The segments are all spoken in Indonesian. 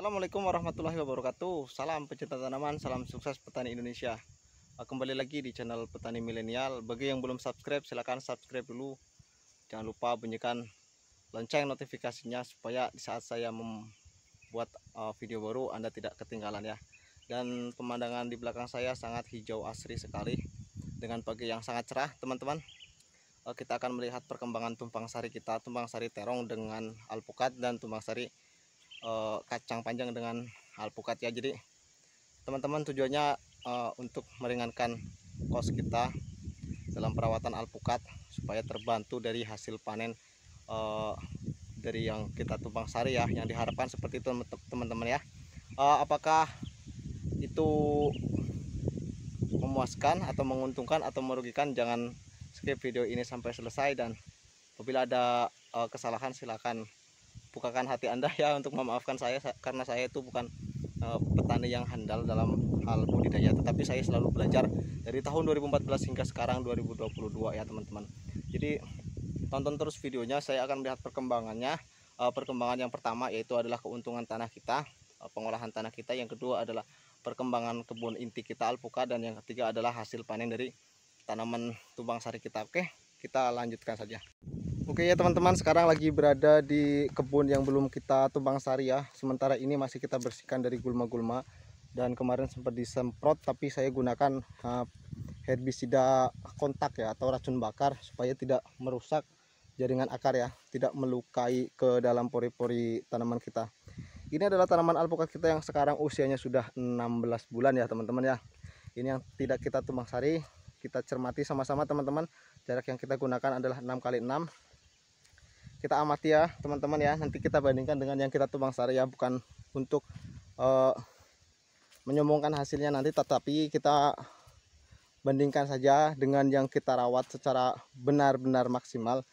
Assalamualaikum warahmatullahi wabarakatuh. Salam pecinta tanaman, salam sukses petani Indonesia. Kembali lagi di channel Petani Milenial. Bagi yang belum subscribe, silahkan subscribe dulu. Jangan lupa bunyikan lonceng notifikasinya supaya di saat saya membuat video baru Anda tidak ketinggalan ya. Dan pemandangan di belakang saya sangat hijau asri sekali dengan pagi yang sangat cerah, teman-teman. Kita akan melihat perkembangan tumpang sari kita, tumpang sari terong dengan alpukat dan tumpang sari kacang panjang dengan alpukat ya. Jadi teman-teman tujuannya untuk meringankan kos kita dalam perawatan alpukat supaya terbantu dari hasil panen dari yang kita tumpang sari ya, yang diharapkan seperti itu teman-teman ya. Apakah itu memuaskan atau menguntungkan atau merugikan, jangan skip video ini sampai selesai, dan apabila ada kesalahan silakan bukakan hati Anda ya untuk memaafkan saya, karena saya itu bukan petani yang handal dalam hal budidaya, tetapi saya selalu belajar dari tahun 2014 hingga sekarang 2022 ya teman-teman. Jadi tonton terus videonya, saya akan melihat perkembangannya. Perkembangan yang pertama yaitu adalah keuntungan tanah kita, pengolahan tanah kita. Yang kedua adalah perkembangan kebun inti kita alpukat, dan yang ketiga adalah hasil panen dari tanaman tumpang sari kita. Oke, kita lanjutkan saja. Oke ya teman-teman, sekarang lagi berada di kebun yang belum kita tumpang sari ya. Sementara ini masih kita bersihkan dari gulma-gulma, dan kemarin sempat disemprot, tapi saya gunakan herbisida kontak ya, atau racun bakar, supaya tidak merusak jaringan akar ya, tidak melukai ke dalam pori-pori tanaman kita. Ini adalah tanaman alpukat kita yang sekarang usianya sudah 16 bulan ya teman-teman ya. Ini yang tidak kita tumpang sari, kita cermati sama-sama teman-teman. Jarak yang kita gunakan adalah 6x6. Kita amati ya teman-teman ya, nanti kita bandingkan dengan yang kita tumpang sari ya, bukan untuk menyombongkan hasilnya nanti, tetapi kita bandingkan saja dengan yang kita rawat secara benar-benar maksimal.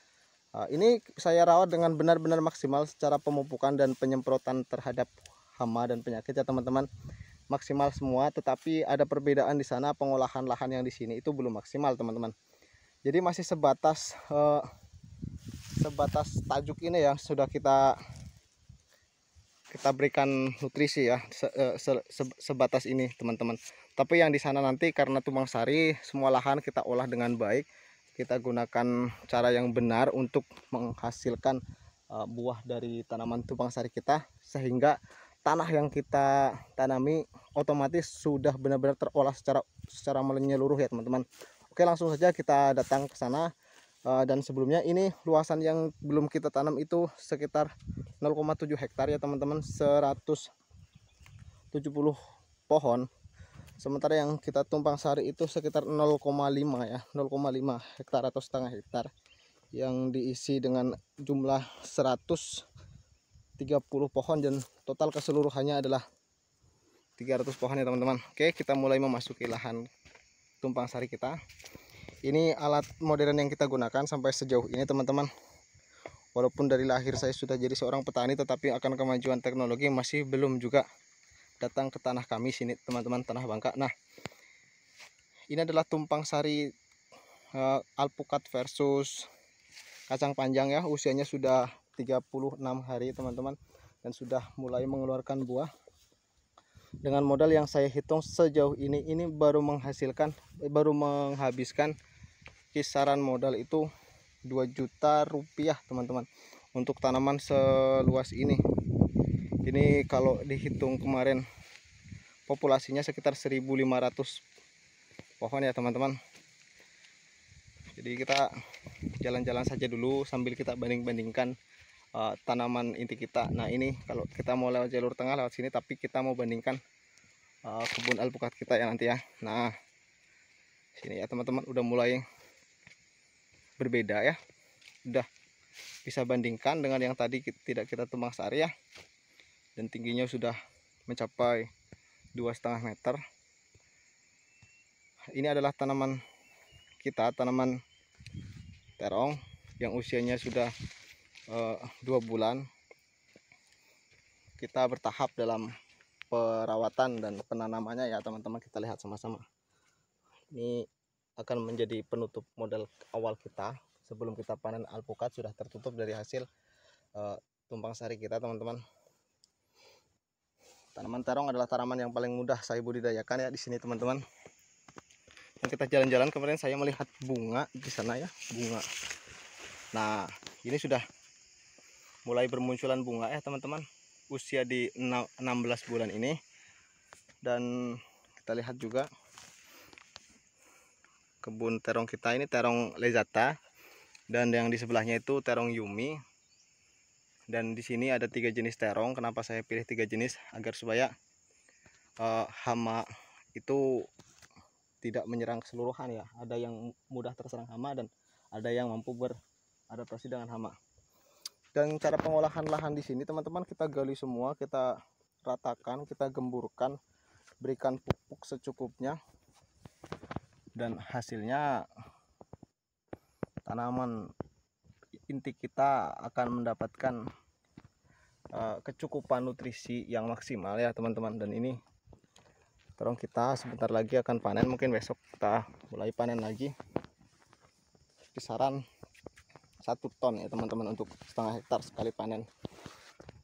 Ini saya rawat dengan benar-benar maksimal secara pemupukan dan penyemprotan terhadap hama dan penyakit ya teman-teman, maksimal semua. Tetapi ada perbedaan di sana, pengolahan lahan yang di sini itu belum maksimal teman-teman. Jadi masih sebatas tajuk ini yang sudah kita berikan nutrisi ya, sebatas ini teman-teman. Tapi yang di sana nanti karena tumpang sari, semua lahan kita olah dengan baik, kita gunakan cara yang benar untuk menghasilkan buah dari tanaman tumpang sari kita, sehingga tanah yang kita tanami otomatis sudah benar-benar terolah secara menyeluruh ya teman-teman. Oke, langsung saja kita datang ke sana. Dan sebelumnya ini luasan yang belum kita tanam itu sekitar 0,7 hektar ya teman-teman, 170 pohon. Sementara yang kita tumpang sari itu sekitar 0,5 ya, 0,5 hektar atau setengah hektar, yang diisi dengan jumlah 130 pohon, dan total keseluruhannya adalah 300 pohon ya teman-teman. Oke, kita mulai memasuki lahan tumpang sari kita. Ini alat modern yang kita gunakan sampai sejauh ini teman-teman. Walaupun dari lahir saya sudah jadi seorang petani, tetapi akan kemajuan teknologi masih belum juga datang ke tanah kami sini teman-teman, tanah Bangka. Nah, ini adalah tumpang sari alpukat versus kacang panjang ya. Usianya sudah 36 hari teman-teman, dan sudah mulai mengeluarkan buah. Dengan modal yang saya hitung sejauh ini baru menghabiskan kisaran modal itu 2 juta rupiah teman-teman, untuk tanaman seluas ini. Ini kalau dihitung kemarin populasinya sekitar 1.500 pohon ya teman-teman. Jadi kita jalan-jalan saja dulu sambil kita banding-bandingkan tanaman inti kita. Nah, ini kalau kita mau lewat jalur tengah lewat sini, tapi kita mau bandingkan kebun alpukat kita ya nanti ya. Nah, sini ya teman-teman, udah mulai berbeda ya, udah bisa bandingkan dengan yang tadi tidak kita tumpang sari ya, dan tingginya sudah mencapai 2,5 meter. Ini adalah tanaman kita, tanaman terong yang usianya sudah 2 bulan. Kita bertahap dalam perawatan dan penanamannya ya teman-teman, kita lihat sama-sama. Ini akan menjadi penutup modal awal kita sebelum kita panen alpukat, sudah tertutup dari hasil tumpang sari kita teman-teman. Tanaman terong adalah tanaman yang paling mudah saya budidayakan ya di sini teman-teman. Yang kita jalan-jalan kemarin saya melihat bunga di sana ya, bunga. Nah, ini sudah mulai bermunculan bunga ya teman-teman. Usia di 16 bulan ini. Dan kita lihat juga kebun terong kita ini terong lezata, dan yang di sebelahnya itu terong yumi. Dan di sini ada 3 jenis terong. Kenapa saya pilih 3 jenis? Agar supaya hama itu tidak menyerang keseluruhan ya. Ada yang mudah terserang hama dan ada yang mampu beradaptasi dengan hama. Dan cara pengolahan lahan di sini teman-teman, kita gali semua, kita ratakan, kita gemburkan, berikan pupuk secukupnya, dan hasilnya tanaman inti kita akan mendapatkan kecukupan nutrisi yang maksimal ya teman-teman. Dan ini terong kita sebentar lagi akan panen, mungkin besok kita mulai panen lagi. Kisaran 1 ton ya teman-teman untuk setengah hektar sekali panen.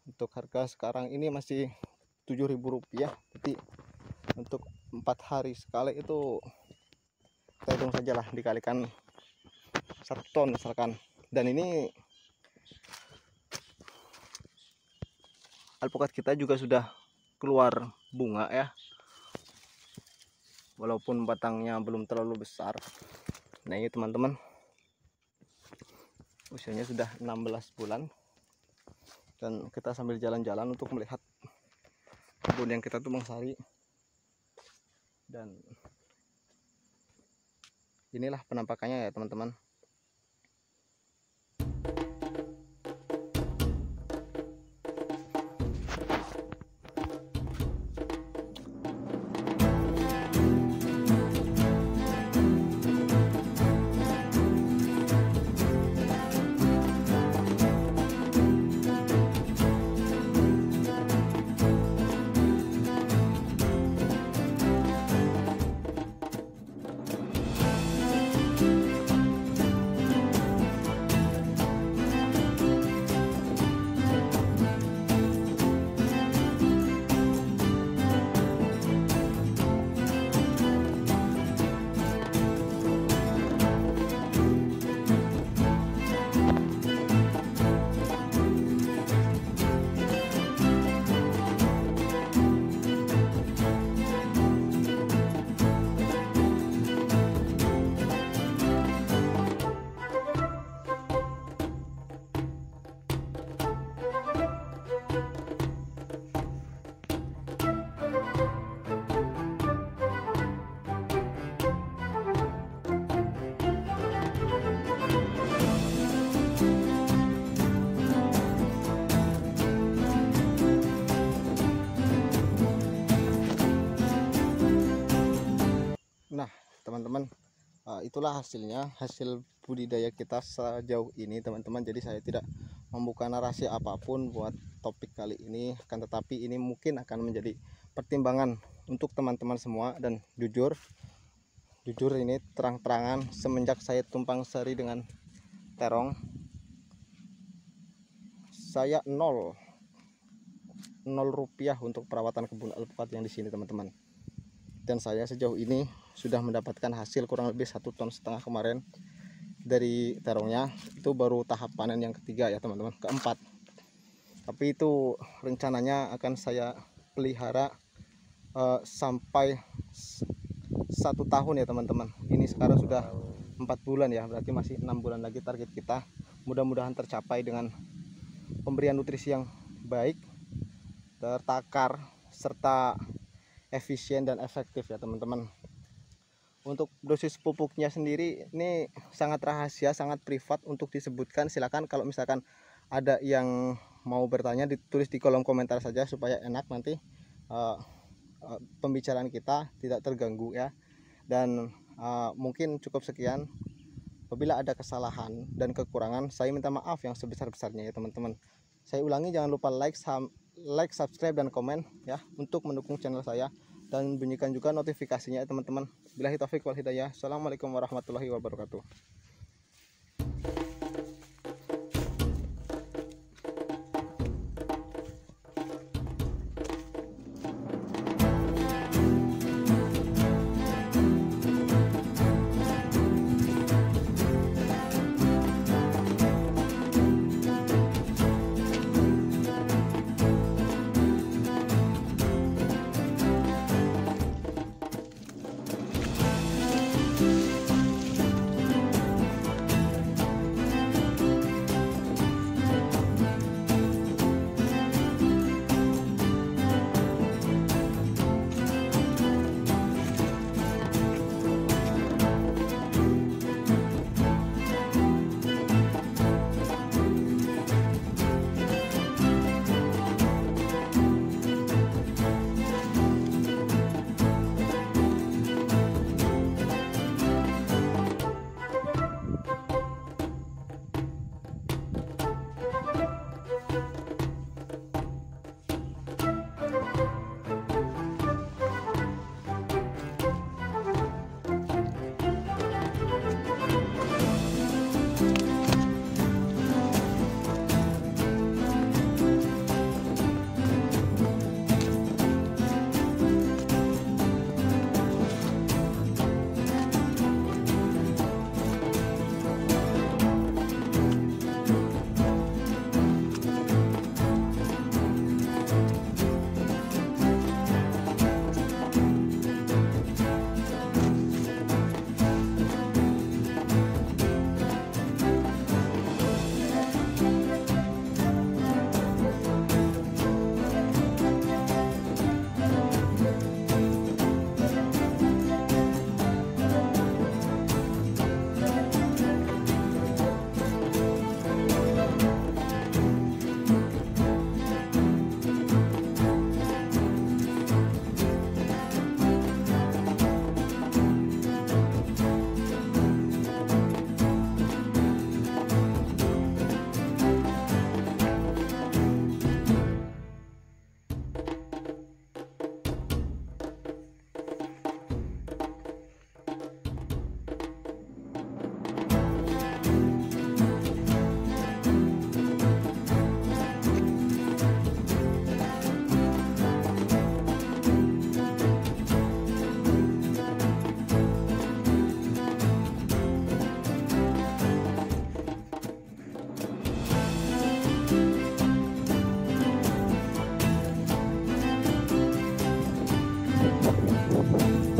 Untuk harga sekarang ini masih Rp7.000, jadi untuk 4 hari sekali itu kita hitung sajalah dikalikan 1 ton misalkan. Dan ini alpukat kita juga sudah keluar bunga ya, walaupun batangnya belum terlalu besar. Nah ini teman-teman, usianya sudah 16 bulan. Dan kita sambil jalan-jalan untuk melihat kebun yang kita tumbang sari. Dan inilah penampakannya ya teman-teman. Nah teman-teman, itulah hasilnya, hasil budidaya kita sejauh ini teman-teman. Jadi saya tidak membuka narasi apapun buat topik kali ini, akan tetapi ini mungkin akan menjadi pertimbangan untuk teman-teman semua. Dan jujur ini terang-terangan, semenjak saya tumpang sari dengan terong, saya nol rupiah untuk perawatan kebun alpukat yang di sini teman-teman. Dan saya sejauh ini sudah mendapatkan hasil kurang lebih 1,5 ton kemarin dari terongnya. Itu baru tahap panen yang ketiga ya teman-teman, keempat. Tapi itu rencananya akan saya pelihara sampai 1 tahun ya teman-teman. Ini sekarang sudah 4 bulan ya, berarti masih 6 bulan lagi target kita. Mudah-mudahan tercapai dengan pemberian nutrisi yang baik, tertakar, serta efisien dan efektif ya teman-teman. Untuk dosis pupuknya sendiri ini sangat rahasia, sangat privat untuk disebutkan. Silakan kalau misalkan ada yang mau bertanya, ditulis di kolom komentar saja supaya enak nanti pembicaraan kita tidak terganggu ya. Dan mungkin cukup sekian. Apabila ada kesalahan dan kekurangan, saya minta maaf yang sebesar-besarnya ya teman-teman. Saya ulangi, jangan lupa like, subscribe, dan komen ya untuk mendukung channel saya, dan bunyikan juga notifikasinya ya teman-teman. Billahi taufik wal hidayah. Assalamualaikum warahmatullahi wabarakatuh. Oke.